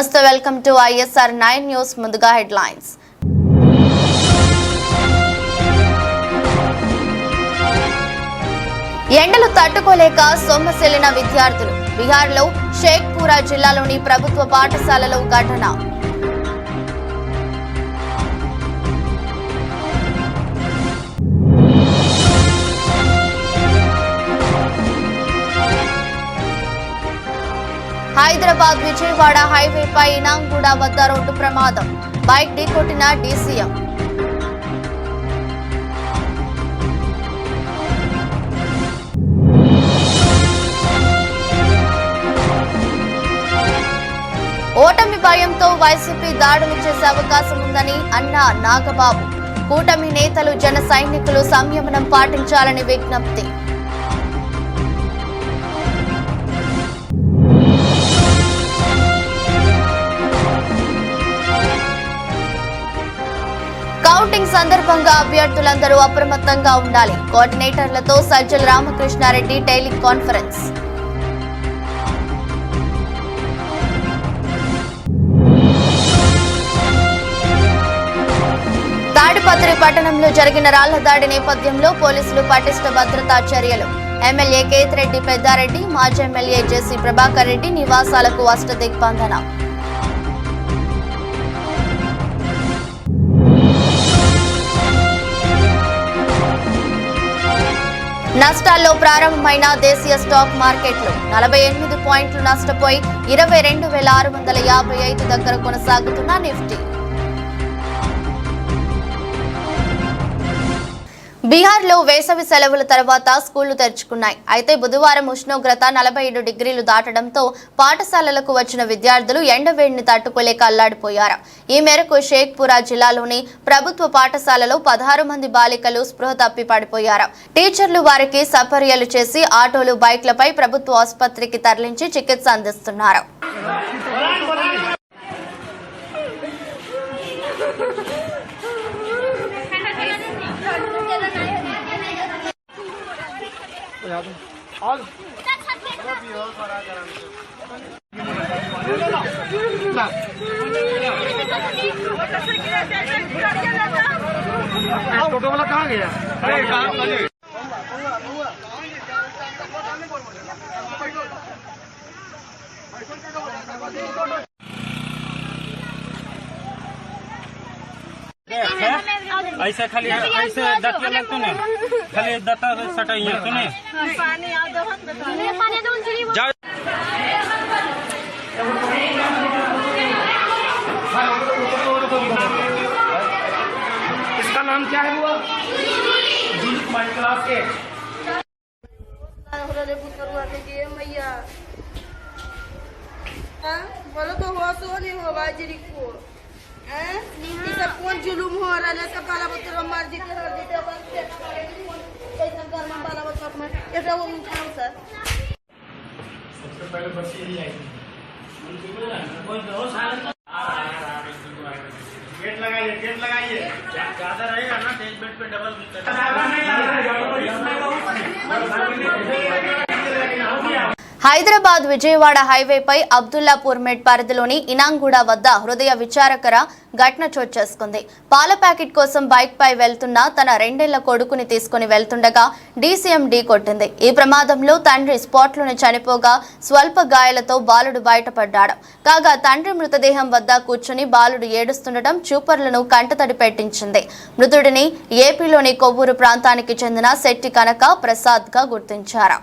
నమస్తే welcome to ISR 9 news ముందుగా headlines ఎండలు తట్టుకోలేక సొమ్మసిల్లిన విద్యార్థులు బిహార్లో షేక్పురా జిల్లాలోని ప్రభుత్వ పాఠశాలలో ఘటన హైదరాబాద్ విజయవాడ హైవేపై ఇనాంగూడ వద్ద రోడ్డు ప్రమాదం బైక్ ఢీకొట్టిన DCM ఓటమి భయంతో వైసీపీ దాడులు చేసే అవకాశం ఉందని అన్న నాగబాబు కూటమి నేతలు జన సైనికులు సంయమనం పాటించాలని విజ్ఞప్తి కౌంటింగ్ సందర్భంగా అభ్యర్థులందరూ అప్రమత్తంగా ఉండాలి కోఆర్డినేటర్లతో సజ్జల రామకృష్ణారెడ్డి టెలికాన్ఫరెన్స్ తాడిపత్రి పట్టణంలో జరిగిన రాళ్ల దాడి నేపథ్యంలో పోలీసులు పటిష్ట భద్రతా చర్యలు ఎమ్మెల్యే కేతిరెడ్డి పెద్దారెడ్డి మాజీ ఎమ్మెల్యే జెసి ప్రభాకర్ రెడ్డి నివాసాలకు అష్టదిగ్బంధన నష్టాల్లో ప్రారంభమైన దేశీయ స్టాక్ మార్కెట్లు 48 పాయింట్లు నష్టపోయి 22,655 దగ్గర కొనసాగుతున్న నిఫ్టీ బీహార్లో వేసవి సెలవుల తర్వాత స్కూళ్లు తెరుచుకున్నాయి. అయితే బుధవారం ఉష్ణోగ్రత 47 డిగ్రీలు దాటడంతో పాఠశాలలకు వచ్చిన విద్యార్థులు ఎండవేడిని తట్టుకోలేక అల్లాడిపోయారు. ఈ మేరకు షేక్పురా జిల్లాలోని ప్రభుత్వ పాఠశాలలో 16 మంది బాలికలు స్పృహ తప్పి పడిపోయారు. టీచర్లు వారికి సపర్యలు చేసి ఆటోలు బైక్లపై ప్రభుత్వ ఆసుపత్రికి తరలించి చికిత్స అందిస్తున్నారు. टोटो वाला कहाँ गया? अरे कहाँ ऐसे खाली ऐसे दतिया लगते ने खाली दता सटाइए सुने इसका नाम क्या है? वो क्लास के बोलो तो हो सो नहीं हो बाजरी को सब कौन जुलूम हो रहा है सब बाला बच्चों मार देते हर देते बस कैसा करना बाला बच्चों में ये सब उन खाओ सर सबसे पहले बच्ची ही आई गेट लगाइए ज्यादा रहेगा ना तेज बेड पे डबल హైదరాబాద్ విజయవాడ హైవేపై అబ్దుల్లాపూర్ మెడ్ పరిధిలోని ఇనాంగూడ వద్ద హృదయ విచారకర ఘటన చోటు చేసుకుంది. పాల ప్యాకెట్ కోసం బైక్ పై వెళ్తున్న తన 2 ఏళ్ల కొడుకుని తీసుకుని వెళ్తుండగా DCM కొట్టింది. ఈ ప్రమాదంలో తండ్రి స్పాట్లోనే చనిపోగా స్వల్ప గాయాలతో బాలుడు బయటపడ్డాడు. కాగా తండ్రి మృతదేహం వద్ద కూర్చుని బాలుడు ఏడుస్తుండటం చూపర్లను కంటతడి పెట్టించింది. మృతుడిని ఏపీలోని కొవ్వూరు ప్రాంతానికి చెందిన శెట్టి కనక ప్రసాద్ గా గుర్తించారు.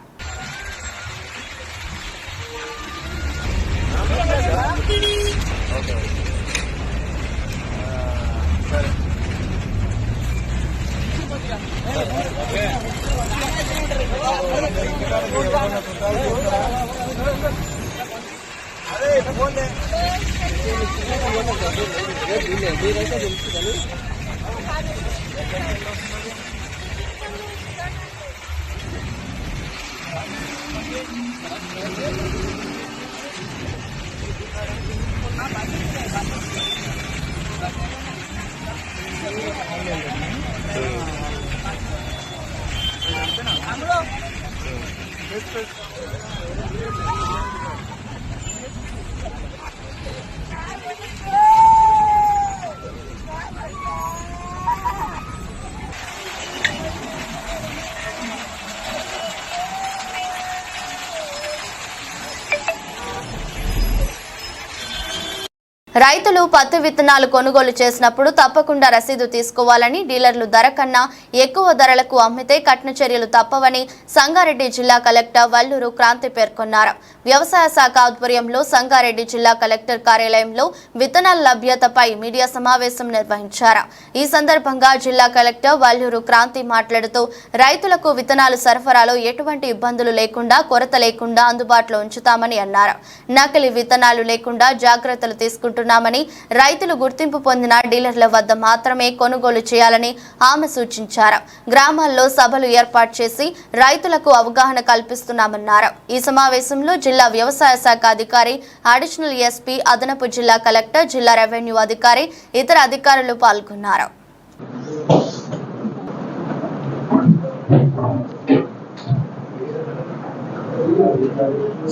రైతులు పత్తి విత్తనాలు కొనుగోలు చేసినప్పుడు తప్పకుండా రసీదు తీసుకోవాలని, డీలర్లు ధర కన్నా ఎక్కువ ధరలకు అమ్మితే కఠిన చర్యలు తప్పవని సంగారెడ్డి జిల్లా కలెక్టర్ వల్లూరు క్రాంతి పేర్కొన్నారు. వ్యవసాయ శాఖ ఆధ్వర్యంలో సంగారెడ్డి జిల్లా కలెక్టర్ కార్యాలయంలో విత్తనాల లభ్యతపై మీడియా సమావేశం నిర్వహించారు. ఈ సందర్భంగా జిల్లా కలెక్టర్ వల్లూరు క్రాంతి మాట్లాడుతూ రైతులకు విత్తనాలు సరఫరాలో ఎటువంటి ఇబ్బందులు లేకుండా, కొరత లేకుండా అందుబాటులో ఉంచుతామని అన్నారు. నకిలీ విత్తనాలు లేకుండా జాగ్రత్తలు తీసుకుంటున్నామని, రైతులు గుర్తింపు పొందిన డీలర్ల వద్ద మాత్రమే కొనుగోలు చేయాలని ఆమె సూచించారు. గ్రామాల్లో సభలు ఏర్పాటు చేసి రైతులకు అవగాహన కల్పిస్తున్నామన్నారు. ఈ సమావేశంలో జిల్లా వ్యవసాయ శాఖ అధికారి, అడిషనల్ ఎస్పీ, అదనపు జిల్లా కలెక్టర్, జిల్లా రెవెన్యూ అధికారి, ఇతర అధికారులు పాల్గొన్నారు.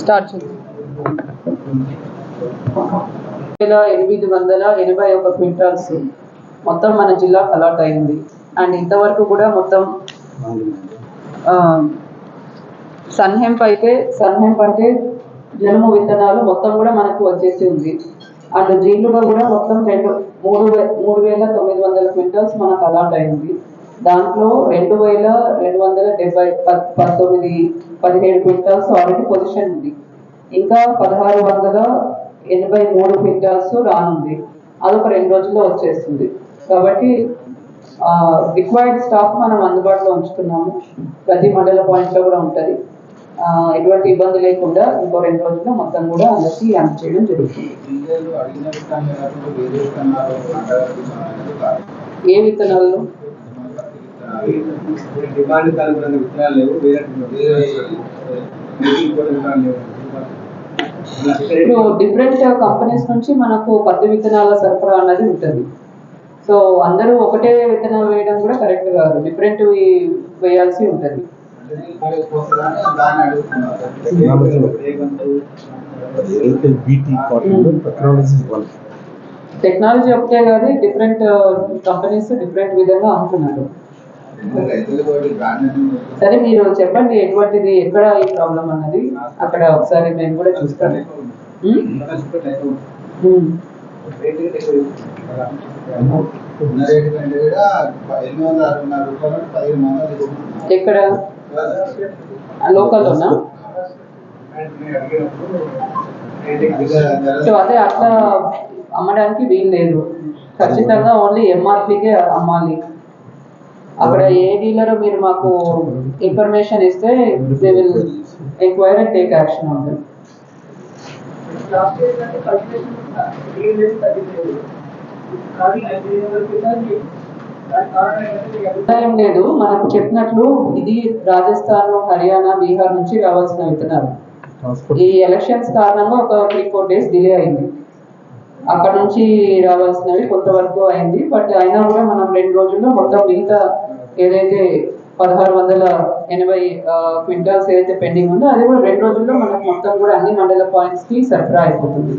స్టార్ట్ 881 క్వింటాల్స్ మొత్తం మన జిల్లాకు అలాట్ అయింది. అండ్ ఇంతవరకు కూడా మొత్తం సన్హెంప్ అంటే జనుము విత్తనాలు మొత్తం కూడా మనకు వచ్చేసి ఉంది. అండ్ జీలుగా కూడా మొత్తం 3,900 క్వింటాల్స్ మనకు అలాట్ అయింది. దాంట్లో 2,217 క్వింటాల్స్ ఆల్రెడీ పొజిషన్ ఉంది. ఇంకా 1,683 క్వింటాల్స్ రానుంది. అదొక 2 రోజుల్లో వచ్చేస్తుంది. కాబట్టి రిక్వైర్డ్ స్టాక్ మనం అందుబాటులో ఉంచుతున్నాము. ప్రతి మండల పాయింట్లో కూడా ఉంటుంది. ఎటువంటి ఇబ్బంది లేకుండా ఇంకో 2 రోజుల్లో మొత్తం కూడా అందరికీ యాడ్ చేయడం జరుగుతుంది. ఏ విత్తనాలు? ఇప్పుడు డిఫరెంట్ కంపెనీస్ నుంచి మనకు పత్తి విత్తనాల సరఫరా అన్నది ఉంటుంది. సో అందరూ ఒకటే విత్తనాలు వేయడం కూడా కరెక్ట్ కాదు, డిఫరెంట్ వేయాల్సి ఉంటుంది. టెక్నాలజీ ఒకటే కాదు, డిఫరెంట్ కంపెనీస్ డిఫరెంట్ విధంగా అమ్ముతున్నారు. సరే, మీరు చెప్పండి ఎటువంటిది, ఎక్కడ ఈ ప్రాబ్లం అన్నది అక్కడ ఒకసారి మేము కూడా చూస్తాము. ఎక్కడ? లోకల్లోనా? సో అదే అట్లా అమ్మడానికి వీలు లేదు. ఖచ్చితంగా ఓన్లీ ఎంఆర్పీకే అమ్మాలి. అక్కడ ఏ డీలర్ మీరు మాకు ఇన్ఫర్మేషన్ ఇస్తే they will enquire and take action on that. ఏం లేదు, మనకు చెప్పినట్లు ఇది రాజస్థాన్, హర్యానా, బీహార్ నుంచి రావాల్సిన విత్తనాలు. ఈ ఎలక్షన్స్ కారణంగా ఒక 3-4 డేస్ డిలే అయింది. అక్కడ నుంచి రావాల్సినవి కొంతవరకు అయింది. బట్ అయినా కూడా మనం 2 రోజుల్లో మొత్తం మిగతా ఏదైతే 1,680 క్వింటాల్స్ ఏదైతే పెండింగ్ ఉందో అది కూడా 2 రోజుల్లో మనకు మొత్తం కూడా అన్ని మండల పాయింట్స్ కి సరఫరా అయిపోతుంది.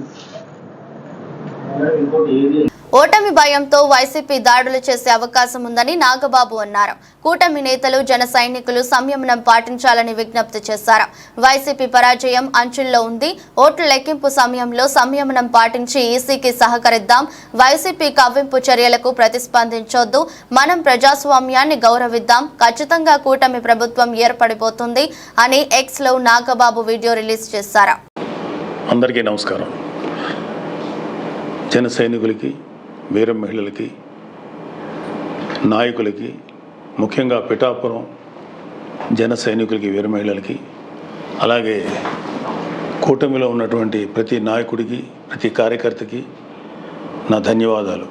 ఓటమి భయంతో వైసీపీ దాడులు చేసే అవకాశం ఉందని నాగబాబు అన్నారు. కూటమి నేతలు, జన సైనికులు సంయమనం పాటించాలని విజ్ఞప్తి చేశారు. వైసీపీ పరాజయం అంచుల్లో ఉంది. ఓట్ల లెక్కింపు సమయంలో సంయమనం పాటించి ఈసీకి సహకరిద్దాం. వైసీపీ కవ్వింపు చర్యలకు ప్రతిస్పందించొద్దు. మనం ప్రజాస్వామ్యాన్ని గౌరవిద్దాం. ఖచ్చితంగా కూటమి ప్రభుత్వం ఏర్పడిపోతుంది అని ఎక్స్ లో నాగబాబు వీడియో రిలీజ్ చేశారు. అందరికీ నమస్కారం. జన సైనికులకి, వీర మహిళలకి, నాయకులకి, ముఖ్యంగా పిఠాపురం జన సైనికులకి, వీర మహిళలకి, అలాగే కూటమిలో ఉన్నటువంటి ప్రతి నాయకుడికి, ప్రతి కార్యకర్తకి నా ధన్యవాదాలు.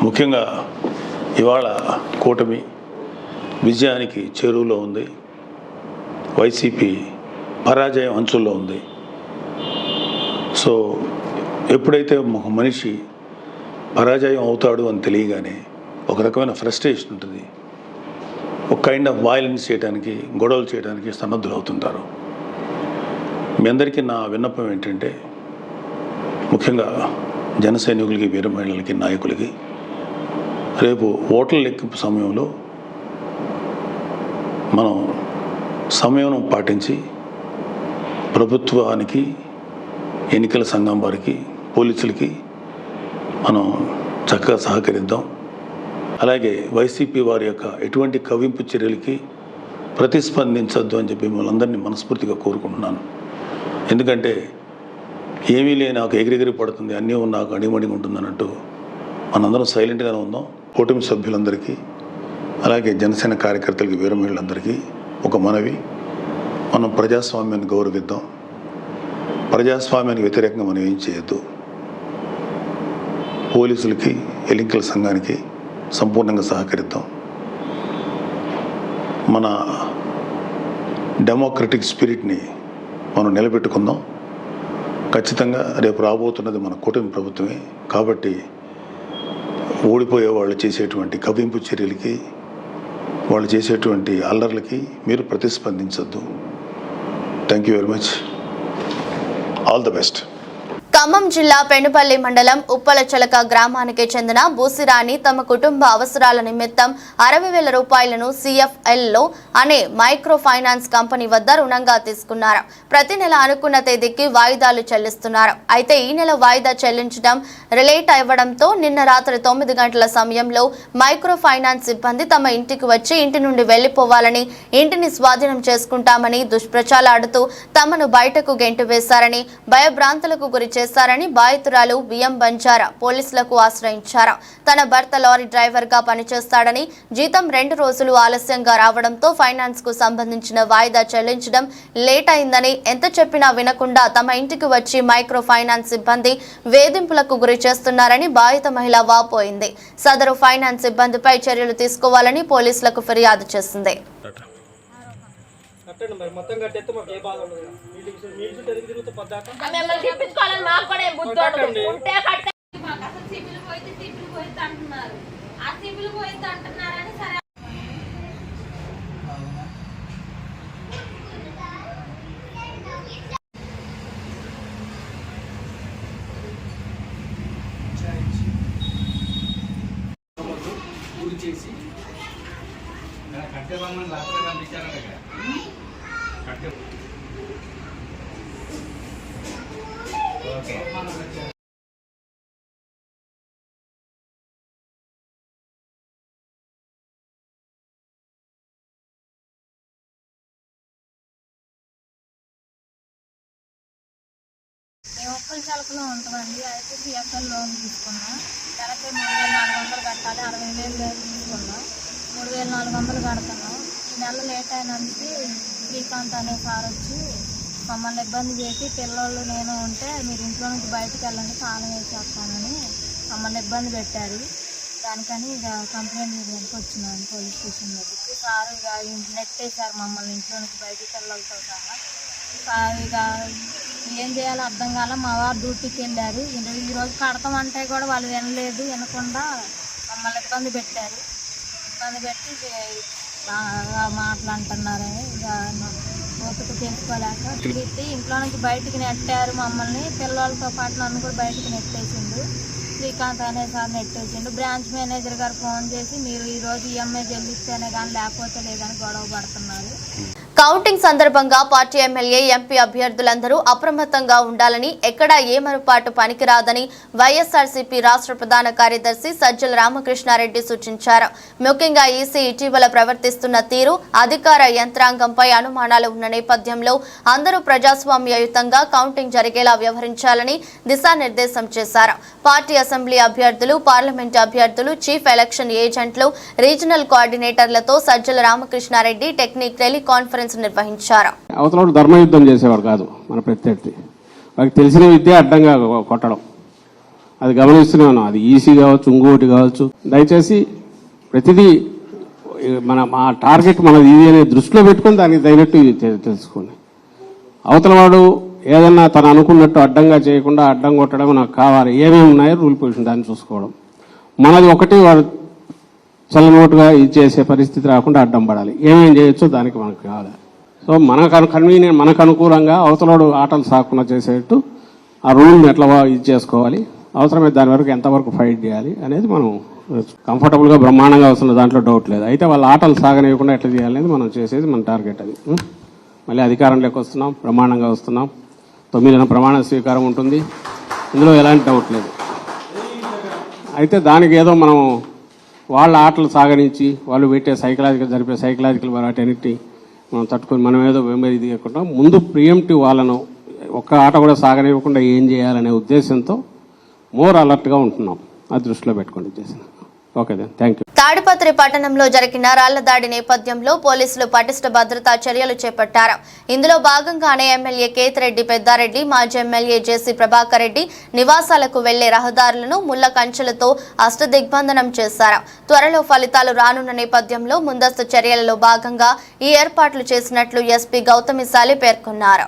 ముఖ్యంగా ఇవాళ కూటమి విజయానికి చేరువలో ఉంది. వైసీపీ పరాజయం అంచుల్లో ఉంది. సో ఎప్పుడైతే ఒక మనిషి పరాజయం అవుతాడు అని తెలియగానే ఒక రకమైన ఫ్రస్ట్రేషన్ ఉంటుంది. ఒక కైండ్ ఆఫ్ వైలెన్స్ చేయడానికి, గొడవలు చేయడానికి సన్నద్ధులు అవుతుంటారు. మీ అందరికీ నా విన్నపం ఏంటంటే, ముఖ్యంగా జన సైనికులకి, వీర మహిళలకి, నాయకులకి రేపు ఓట్ల లెక్కింపు సమయంలో మనం సమయం పాటించి ప్రభుత్వానికి, ఎన్నికల సంఘం వారికి పోలీసులకి మనం చక్కగా సహకరిద్దాం. అలాగే వైసీపీ వారి యొక్క ఎటువంటి కవ్వింపు చర్యలకి ప్రతిస్పందించద్దు అని చెప్పి మిమ్మల్ని అందరినీ మనస్ఫూర్తిగా కోరుకుంటున్నాను. ఎందుకంటే ఏమీ లేని నాకు ఎగిరెగిరి పడుతుంది, అన్నీ నాకు అడిమడిగా ఉంటుంది అన్నట్టు మనందరం సైలెంట్గానే ఉందాం. కూటమి సభ్యులందరికీ అలాగే జనసేన కార్యకర్తలకి వీరమహిళలందరికీ ఒక మనవి, మనం ప్రజాస్వామ్యాన్ని గౌరవిద్దాం. ప్రజాస్వామ్యానికి వ్యతిరేకంగా మనం ఏం చేయొద్దు. పోలీసులకి ఎన్నికల సంఘానికి సంపూర్ణంగా సహకరిద్దాం. మన డెమోక్రటిక్ స్పిరిట్ని మనం నిలబెట్టుకుందాం. ఖచ్చితంగా రేపు రాబోతున్నది మన కూటమి ప్రభుత్వమే కాబట్టి ఓడిపోయే వాళ్ళు చేసేటువంటి కవ్వింపు చర్యలకి, వాళ్ళు చేసేటువంటి అల్లర్లకి మీరు ప్రతిస్పందించద్దు. Thank you very much. All the best. Khammam జిల్లా పెనుపల్లి మండలం ఉప్పలచలక గ్రామానికి చెందిన బూసిరాణి తమ కుటుంబ అవసరాల నిమిత్తం 60,000 రూపాయలను CFLలో అనే మైక్రో ఫైనాన్స్ కంపెనీ వద్ద రుణంగా తీసుకున్నారు. ప్రతి నెల అనుకున్న తేదీకి వాయిదాలు చెల్లిస్తున్నారు. అయితే ఈ నెల వాయిదా చెల్లించడం రిలేట్ అవ్వడంతో నిన్న రాత్రి 9 గంటల సమయంలో మైక్రో ఫైనాన్స్ సిబ్బంది తమ ఇంటికి వచ్చి ఇంటి నుండి వెళ్లిపోవాలని, ఇంటిని స్వాధీనం చేసుకుంటామని దుష్ప్రచారాడుతూ తమను బయటకు గెంటు వేశారని, భయభ్రాంతులకు గురి చేశారని బాధితురాలు బియ్యం బంజారా పోలీసులకు ఆశ్రయించారు. తన భర్త లారీ డ్రైవర్ గా పనిచేస్తాడని, జీతం 2 రోజులు ఆలస్యంగా రావడంతో ఫైనాన్స్ కు సంబంధించిన వాయిదా చెల్లించడం లేట్ అయిందని, ఎంత చెప్పినా వినకుండా తమ ఇంటికి వచ్చి మైక్రో ఫైనాన్స్ సిబ్బంది వేధింపులకు గురి చేస్తున్నారని బాధిత మహిళ వాపోయింది. సదరు ఫైనాన్స్ సిబ్బందిపై చర్యలు తీసుకోవాలని పోలీసులకు ఫిర్యాదు చేసింది. కట్టండి మరి మొత్తం కట్టేస్తే మాకు ఏ బాధ ఉండదు. మీల్స్ తిరుగుతూ పొద్దాక మిమ్మల్ని తిప్పించుకోవాలని మాకు కూడా ఏం బుద్ధి ఉండదు. ఉంటే కట్టే మాకు అసలు సిబిల్ పోయితే అంటున్నారు. ఆ సిబిల్ పోయితే అంటున్నారని సరే చేసి కట్టేవాళ్ళని లాస్ట్లో పంపించారంట కట్టే ఓకే మేము ఉప్పలచలకలో ఉంటామండి. అయితే CFL లోన్ తీసుకున్నాం. నెలకి 3,400 కట్టాలి. 60,000 తీసుకున్నాం. 3,400 కడుతున్నాం. ఈ నెల లేట్ అయినందుకు శ్రీకాంత్ అనే సార్ వచ్చి మమ్మల్ని ఇబ్బంది చేసి, పిల్లలు నేను ఉంటే మీరు ఇంట్లో నుంచి బయటకు వెళ్ళండి, తాళం వేసేస్తానని మమ్మల్ని ఇబ్బంది పెట్టారు. దానికని ఇక కంప్లైంట్ చేయడానికి వచ్చినాను పోలీస్ స్టేషన్ దగ్గరికి. సార్ ఇక నెట్టేశారు మమ్మల్ని ఇంట్లో నుంచి బయటికి పిల్లలతో సహా. ఇక ఏం చేయాలో అర్థం కాల. మా వారు డ్యూటీకి వెళ్ళారు. ఈరోజు కడతామంటే కూడా వాళ్ళు వినలేదు, వినకుండా మమ్మల్ని ఇబ్బంది పెట్టారు. ఇబ్బంది పెట్టి మాట్లాడుతున్నారని ఇక ఓపిక చేసుకోలేక తిరిగి ఇంట్లో నుంచి బయటికి నెట్టారు మమ్మల్ని. పిల్లలతో పాటు నన్ను కూడా బయటికి నెట్టేసిండు. శ్రీకాంత్ అనే సార్ నెట్టేసిండు. బ్రాంచ్ మేనేజర్ గారు ఫోన్ చేసి మీరు ఈరోజు EMI చెల్లిస్తేనే కానీ లేకపోతే లేదని గొడవ పడుతున్నారు. కౌంటింగ్ సందర్భంగా పార్టీ ఎమ్మెల్యే, ఎంపీ అభ్యర్థులందరూ అప్రమత్తంగా ఉండాలని, ఎక్కడా ఏమరుపాటు పనికిరాదని వైఎస్ఆర్సీపీ రాష్ట్ర ప్రధాన కార్యదర్శి సజ్జల రామకృష్ణారెడ్డి సూచించారు. ముఖ్యంగా ఈసీ ఇటీవల ప్రవర్తిస్తున్న తీరు, అధికార యంత్రాంగంపై అనుమానాలు ఉన్న నేపథ్యంలో అందరూ ప్రజాస్వామ్యయుతంగా కౌంటింగ్ జరిగేలా వ్యవహరించాలని దిశానిర్దేశం చేశారు. పార్టీ అసెంబ్లీ అభ్యర్థులు, పార్లమెంట్ అభ్యర్థులు, చీఫ్ ఎలక్షన్ ఏజెంట్లు, రీజనల్ కోఆర్డినేటర్లతో సజ్జల రామకృష్ణారెడ్డి టెక్నిక్ టెలికాన్ఫరెన్స్ నిర్వహించారు. అవతల ధర్మయుద్ధం చేసేవాడు కాదు మన ప్రత్యర్థి. వాళ్ళకి తెలిసిన విద్య అడ్డంగా కొట్టడం, అది గమనిస్తూనే ఉన్నాం. అది ఈసీ కావచ్చు, ఇంకోటి కావచ్చు. దయచేసి ప్రతిదీ మా టార్గెట్ మనది ఇది అనే దృష్టిలో పెట్టుకొని దానికి తగినట్టు తెలుసుకోండి. అవతల వాడు ఏదన్నా తను అనుకున్నట్టు అడ్డంగా చేయకుండా అడ్డం కొట్టడం నాకు కావాలి. ఏమేమి ఉన్నాయో రూల్ పొజిషన్ దాన్ని చూసుకోవడం. మనది ఒకటి వాడు చల్లనోటుగా ఇది చేసే పరిస్థితి రాకుండా అడ్డం పడాలి. ఏమేం చేయొచ్చో దానికి మనకు కావాలి. సో కన్వీనియంట్ మనకు అనుకూలంగా అవతలోడు ఆటలు సాకుండా చేసేట్టు ఆ రూల్ని ఎట్లా ఇది చేసుకోవాలి, అవసరమైతే దాని వరకు ఎంతవరకు ఫైట్ చేయాలి అనేది మనం కంఫర్టబుల్గా బ్రహ్మాండంగా వస్తున్న దాంట్లో డౌట్ లేదు. అయితే వాళ్ళ ఆటలు సాగనివ్వకుండా ఎట్లా చేయాలనేది మనం చేసేది మన టార్గెట్. అది మళ్ళీ అధికారంలోకి వస్తున్నాం, బ్రహ్మాండంగా వస్తున్నాం. 9న ప్రమాణ స్వీకారం ఉంటుంది. ఇందులో ఎలాంటి డౌట్ లేదు. అయితే దానికి ఏదో మనం వాళ్ళ ఆటలు సాగరించి వాళ్ళు పెట్టే జరిపే సైకలాజికల్ వాటన్నిటి మనం తట్టుకొని మనం ఏదో ఇది కాకుండా ముందు ప్రియంటివ్ వాళ్ళను ఒక్క ఆట కూడా సాగనివ్వకుండా ఏం చేయాలనే ఉద్దేశంతో మోర్ అలర్ట్గా ఉంటున్నాం. అది దృష్టిలో పెట్టుకోండి చేసిన. Okay then, thank you. Tadipatri పట్టణంలో జరిగిన రాళ్ల దాడి నేపథ్యంలో పోలీసులు పటిష్ట భద్రతా చర్యలు చేపట్టారు. ఇందులో భాగంగానే ఎమ్మెల్యే కేతిరెడ్డి పెద్దారెడ్డి, మాజీ ఎమ్మెల్యే జేసీ ప్రభాకర్ రెడ్డి నివాసాలకు వెళ్లే రహదారులను ముళ్ల కంచెలతో అష్టదిగ్బంధనం చేశారు. త్వరలో ఫలితాలు రానున్న నేపథ్యంలో ముందస్తు చర్యలలో భాగంగా ఈ ఏర్పాట్లు చేసినట్లు ఎస్పీ గౌతమిశాలి పేర్కొన్నారు.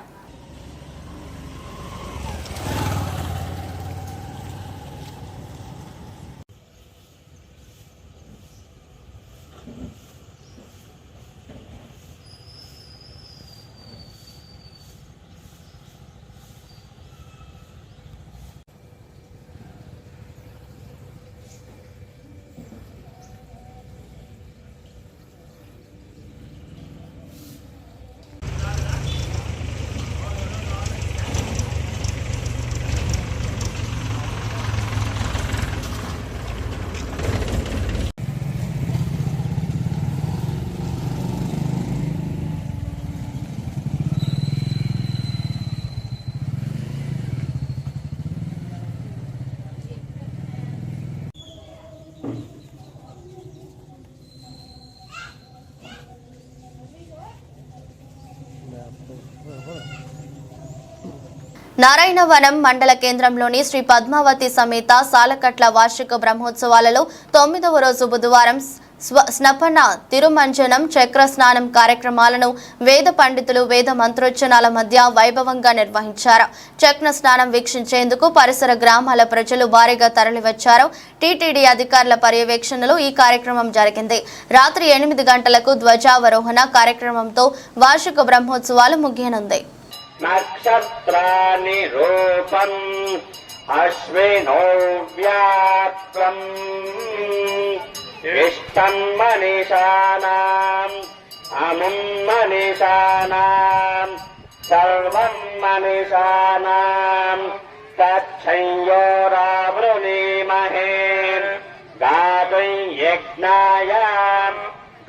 నారాయణవనం మండల కేంద్రంలోని శ్రీ పద్మావతి సమేత సాలకట్ల వార్షిక బ్రహ్మోత్సవాలలో 9వ రోజు బుధవారం స్నపన తిరుమంజనం చక్ర స్నానం కార్యక్రమాలను వేద పండితులు వేద మంత్రోచ్చనాల మధ్య వైభవంగా నిర్వహించారు. చక్ర స్నానం వీక్షించేందుకు పరిసర గ్రామాల ప్రజలు భారీగా తరలివచ్చారు. టీటీడీ అధికారుల పర్యవేక్షణలో ఈ కార్యక్రమం జరిగింది. రాత్రి 8 గంటలకు ధ్వజావరోహణ కార్యక్రమంతో వార్షిక బ్రహ్మోత్సవాలు ముగియనుంది. నక్షత్రాని రూపం అశ్వినో వ్యాప్తం ఇష్టం మనీషానాం అముం మనీషానాం సర్వం మనీషానాం తచ్చంయోరావృణీమహే గాతుం యజ్ఞాయ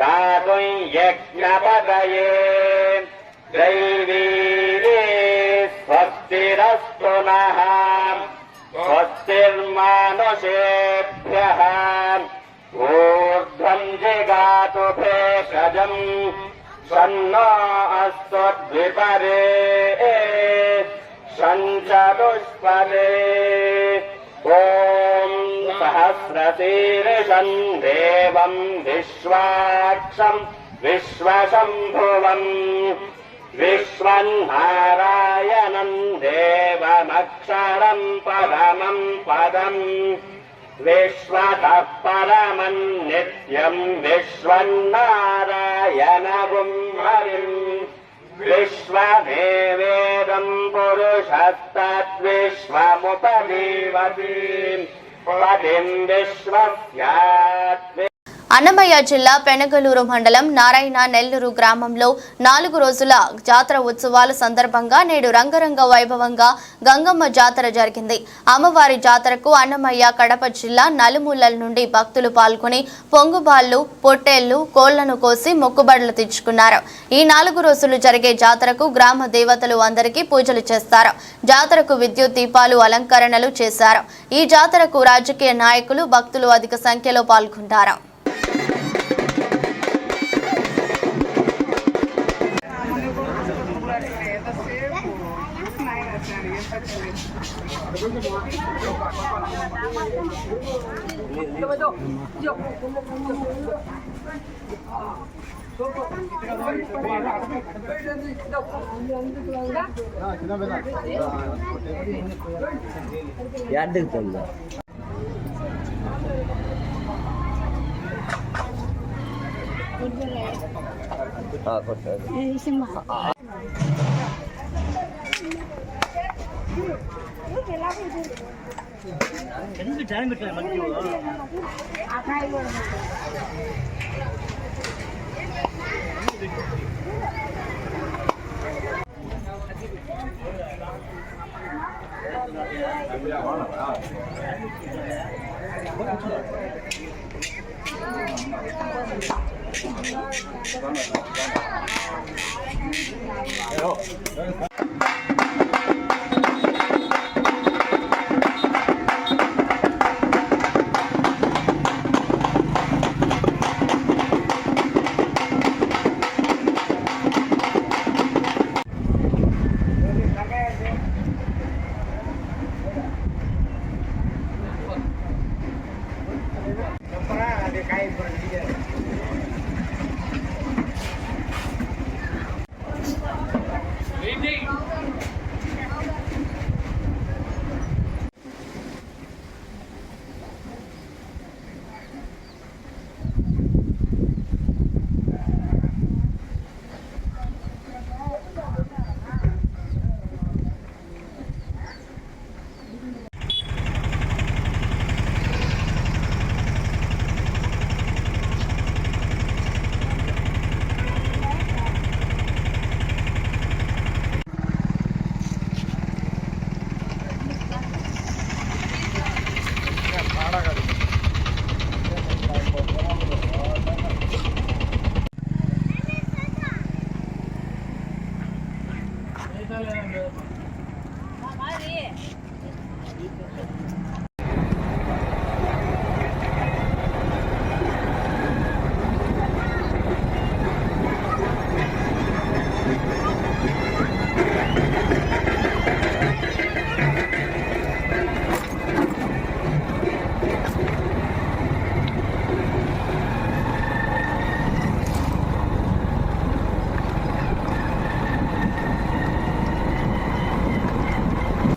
గాతుం యజ్ఞపదయే దైవీ స్వస్తిరస్తు నః స్వస్తిర్మానుషేభ్యః ఊర్ధ్వం జిగాతు భేషజం షన్నో అస్తు ద్విపరే షంచతుష్పదే ఓం సహస్రశీర్షం దేవం విశ్వాక్షం విశ్వశంభువం విశ్వన్నారాయణం దేవమక్షరం పరమం పదం విశ్వతః పరమం నిత్యం విశ్వన్నారాయణగుం హరిం విశ్వదేవేదం పురుషస్తద్విశ్వముపజీవతి పదిం విశ్వస్యాత్. అన్నమయ్య జిల్లా పెనగలూరు మండలం నారాయణ నెల్లూరు గ్రామంలో 4 రోజుల జాతర ఉత్సవాల సందర్భంగా నేడు రంగరంగ వైభవంగా గంగమ్మ జాతర జరిగింది. అమ్మవారి జాతరకు అన్నమయ్య కడప జిల్లా నలుమూలల నుండి భక్తులు పాల్గొని పొంగుబాళ్లు, పొట్టేళ్లు, కోళ్లను కోసి మొక్కుబడులు తెచ్చుకున్నారు. ఈ 4 రోజులు జరిగే జాతరకు గ్రామ దేవతలు అందరికీ పూజలు చేస్తారు. జాతరకు విద్యుత్ దీపాలు అలంకరణలు చేశారు. ఈ జాతరకు రాజకీయ నాయకులు, భక్తులు అధిక సంఖ్యలో పాల్గొంటారు.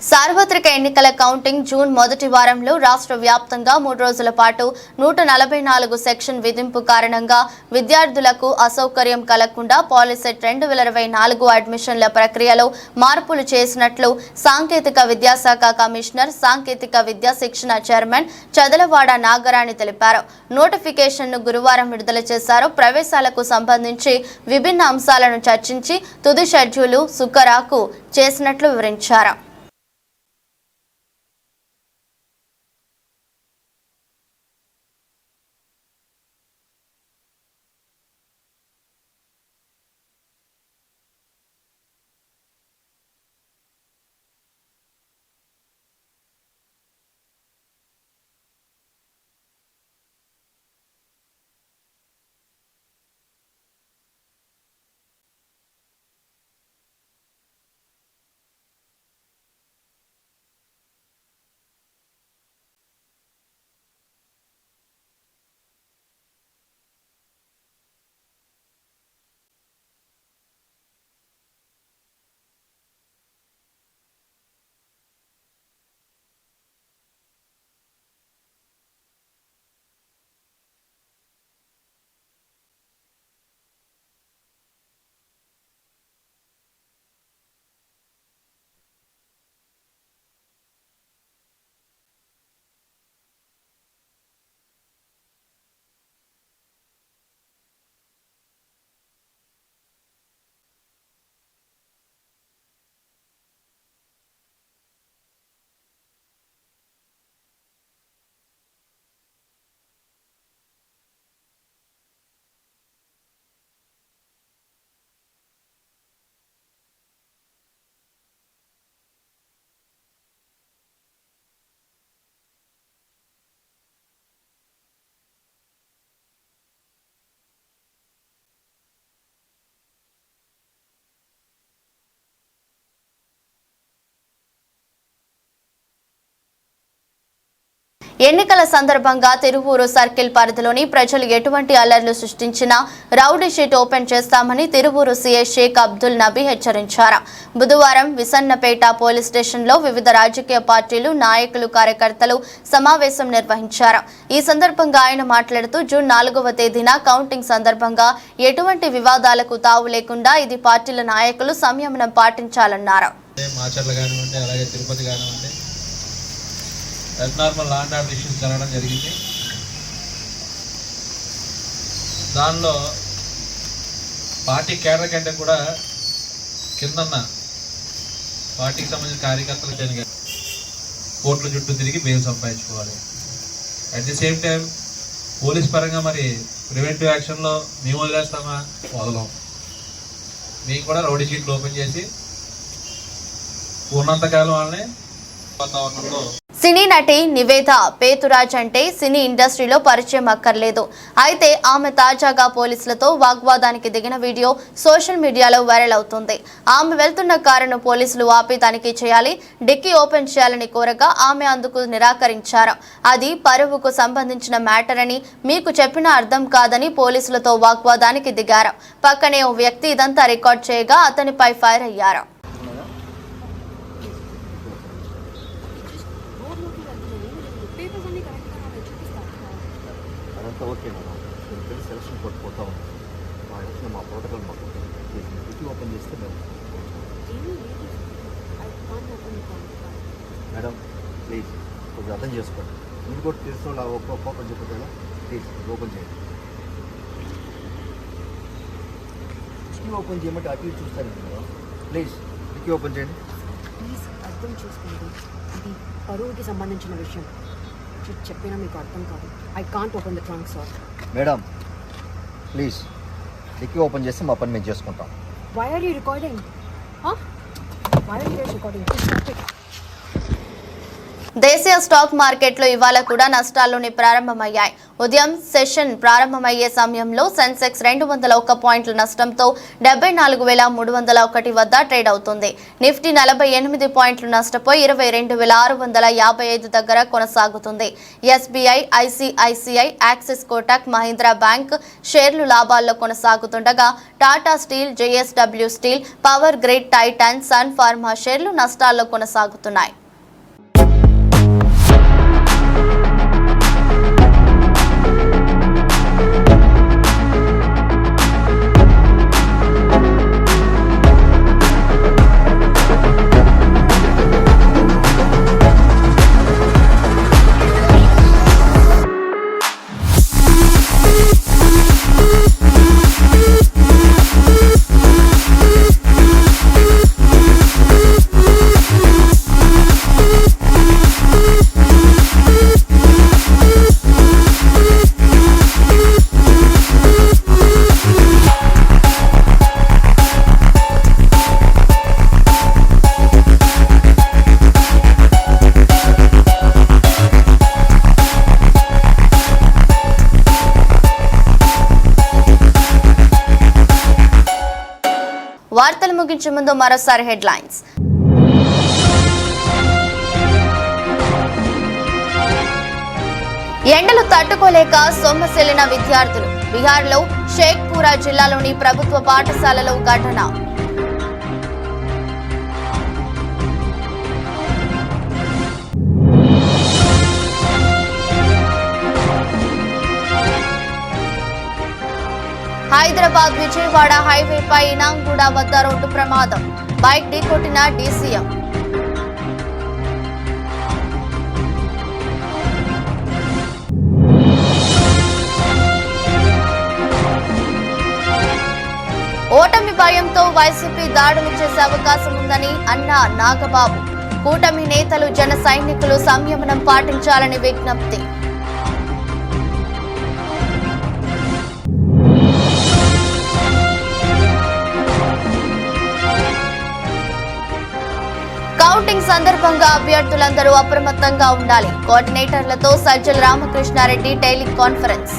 సార్వత్రిక ఎన్నికల కౌంటింగ్ జూన్ మొదటి వారంలో రాష్ట్ర వ్యాప్తంగా 3 రోజుల పాటు 144 సెక్షన్ విధింపు కారణంగా విద్యార్థులకు అసౌకర్యం కలగకుండా పాలిసెట్ 2024 అడ్మిషన్ల ప్రక్రియలో మార్పులు చేసినట్లు సాంకేతిక విద్యాశాఖ కమిషనర్ సాంకేతిక విద్యా శిక్షణ చైర్మన్ చదలవాడ నాగరాణి తెలిపారు. నోటిఫికేషన్ను గురువారం విడుదల చేశారు. ప్రవేశాలకు సంబంధించి విభిన్న అంశాలను చర్చించి తుది షెడ్యూలు సుఖరాకు చేసినట్లు వివరించారు. ఎన్నికల సందర్భంగా తిరువూరు సర్కిల్ పరిధిలోని ప్రజలు ఎటువంటి అల్లర్లు సృష్టించినా రౌడీ షీట్ ఓపెన్ చేస్తామని తిరువూరు సీఐ షేక్ అబ్దుల్ నబీ హెచ్చరించారు. బుధవారం విసన్నపేట పోలీస్ స్టేషన్లో వివిధ రాజకీయ పార్టీలు నాయకులు కార్యకర్తలు సమావేశం నిర్వహించారు. ఈ సందర్భంగా ఆయన మాట్లాడుతూ జూన్ 4వ తేదీన కౌంటింగ్ సందర్భంగా ఎటువంటి వివాదాలకు తావు లేకుండా ఇది పార్టీల నాయకులు సంయమనం పాటించాలన్నారు. Abnormal law and order issues జరగడం జరిగింది. దానిలో పార్టీ కేడర్ కంటే కూడా కిందన్న పార్టీకి సంబంధించిన కార్యకర్తలు జరిగారు. కోర్టుల చుట్టూ తిరిగి బెయిల్ సంపాదించుకోవాలి. At the same time police పరంగా మరి ప్రివెంటివ్ యాక్షన్లో మేము వదిలేస్తామా? వదలం. మీకు కూడా రౌడీ షీట్లు ఓపెన్ చేసి ఉన్నంతకాలం వాళ్ళని వాతావరణంలో. సినీ నటి నివేద పేతురాజ్ అంటే సినీ ఇండస్ట్రీలో పరిచయం అక్కర్లేదు. అయితే ఆమె తాజాగా పోలీసులతో వాగ్వాదానికి దిగిన వీడియో సోషల్ మీడియాలో వైరల్ అవుతుంది. ఆమె వెళ్తున్న కారును పోలీసులు ఆపి తనిఖీ చేయాలి, డిక్కీ ఓపెన్ చేయాలని కోరగా ఆమె అందుకు నిరాకరించారు. అది పరువుకు సంబంధించిన మ్యాటర్ అని మీకు చెప్పిన అర్థం కాదని పోలీసులతో వాగ్వాదానికి దిగారు. పక్కనే ఓ వ్యక్తి ఇదంతా రికార్డ్ చేయగా అతనిపై ఫైర్ అయ్యారు. ఓకే మేడం, నేను సెలక్షన్ కొట్టుకుంటా ఉన్నాను. మా ఎలక్షన్ మా ప్రోటోకాల్ మాకు డిక్కీ ఓపెన్ చేస్తే మేడం ప్లీజ్ కొంచెం అర్థం చేసుకోండి. మీరు కూడా తెలిసిన వాళ్ళు ఒక్కొక్క ఓపెన్ చెప్పేలా ప్లీజ్ ఓపెన్ చేయండి. డిక్కీ ఓపెన్ చేయమంటే అటు ఇటు చూస్తాను మేడం. ప్లీజ్ డిక్కీ ఓపెన్ చేయండి. ప్లీజ్ అర్థం చేసుకోండి, ఇది పరువుకి సంబంధించిన విషయం. చెప్పినా మీకు అర్థం కాదు. I can't open the trunk sir. Madam please dickey open చేస్తే మా పని మేము చేసుకుంటాం. Why are you recording? Why are you recording? దేశీయ స్టాక్ మార్కెట్లో ఇవాళ కూడా నష్టాల్లోనే ప్రారంభమయ్యాయి. ఉదయం సెషన్ ప్రారంభమయ్యే సమయంలో సెన్సెక్స్ 201 పాయింట్ల నష్టంతో 74,301 వద్ద ట్రేడ్ అవుతుంది. నిఫ్టీ 48 పాయింట్లు నష్టపోయి 22,655 దగ్గర కొనసాగుతుంది. SBI, ICICI, Axis, Kotak Mahindra bank షేర్లు లాభాల్లో కొనసాగుతుండగా Tata steel, JSW steel, power grid, Titan, Sun Pharma షేర్లు నష్టాల్లో కొనసాగుతున్నాయి. వార్తలు ముగించే ముందు మరోసారి హెడ్లైన్స్. ఎండలు తట్టుకోలేక సొమ్మసిల్లిన విద్యార్థులు. బీహార్లో షేక్పురా జిల్లాలోని ప్రభుత్వ పాఠశాలలో ఘటన. హైదరాబాద్ విజయవాడ హైవేపై ఇనాంగూడ వద్ద రోడ్డు ప్రమాదం. బైక్ ఢీకొట్టిన డీసీఎం. ఓటమి భయంతో వైసీపీ దాడులు చేసే అవకాశం ఉందని అన్న నాగబాబు. కూటమి నేతలు, జన సైనికులు సంయమనం పాటించాలని విజ్ఞప్తి. కౌంటింగ్ సందర్భంగా అభ్యర్థులందరూ అప్రమత్తంగా ఉండాలి. కోఆర్డినేటర్లతో సజ్జల రామకృష్ణారెడ్డి టెలికాన్ఫరెన్స్.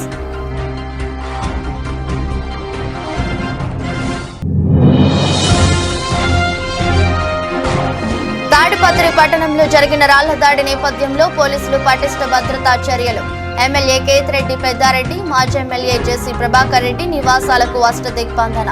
తాడిపత్రి పట్టణంలో జరిగిన రాళ్ల దాడి నేపథ్యంలో పోలీసులు పటిష్ట భద్రతా చర్యలు. ఎమ్మెల్యే కేతిరెడ్డి పెద్దారెడ్డి, మాజీ ఎమ్మెల్యే జేసీ ప్రభాకర్ రెడ్డి నివాసాలకు అష్టదిగ్బంధన.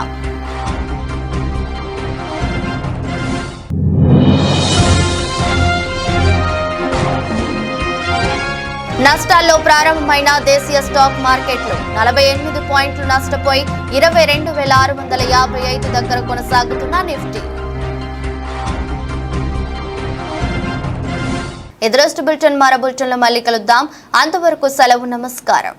నష్టాల్లో ప్రారంభమైన దేశీయ స్టాక్ మార్కెట్లు 48 పాయింట్లు నష్టపోయి 22,655 దగ్గర కొనసాగుతున్న నిఫ్టీ. ఎదురొస్ట్ బులెటిన్ మరో బులెటిన్లో మళ్ళీ కలుద్దాం. అంతవరకు సెలవు, నమస్కారం.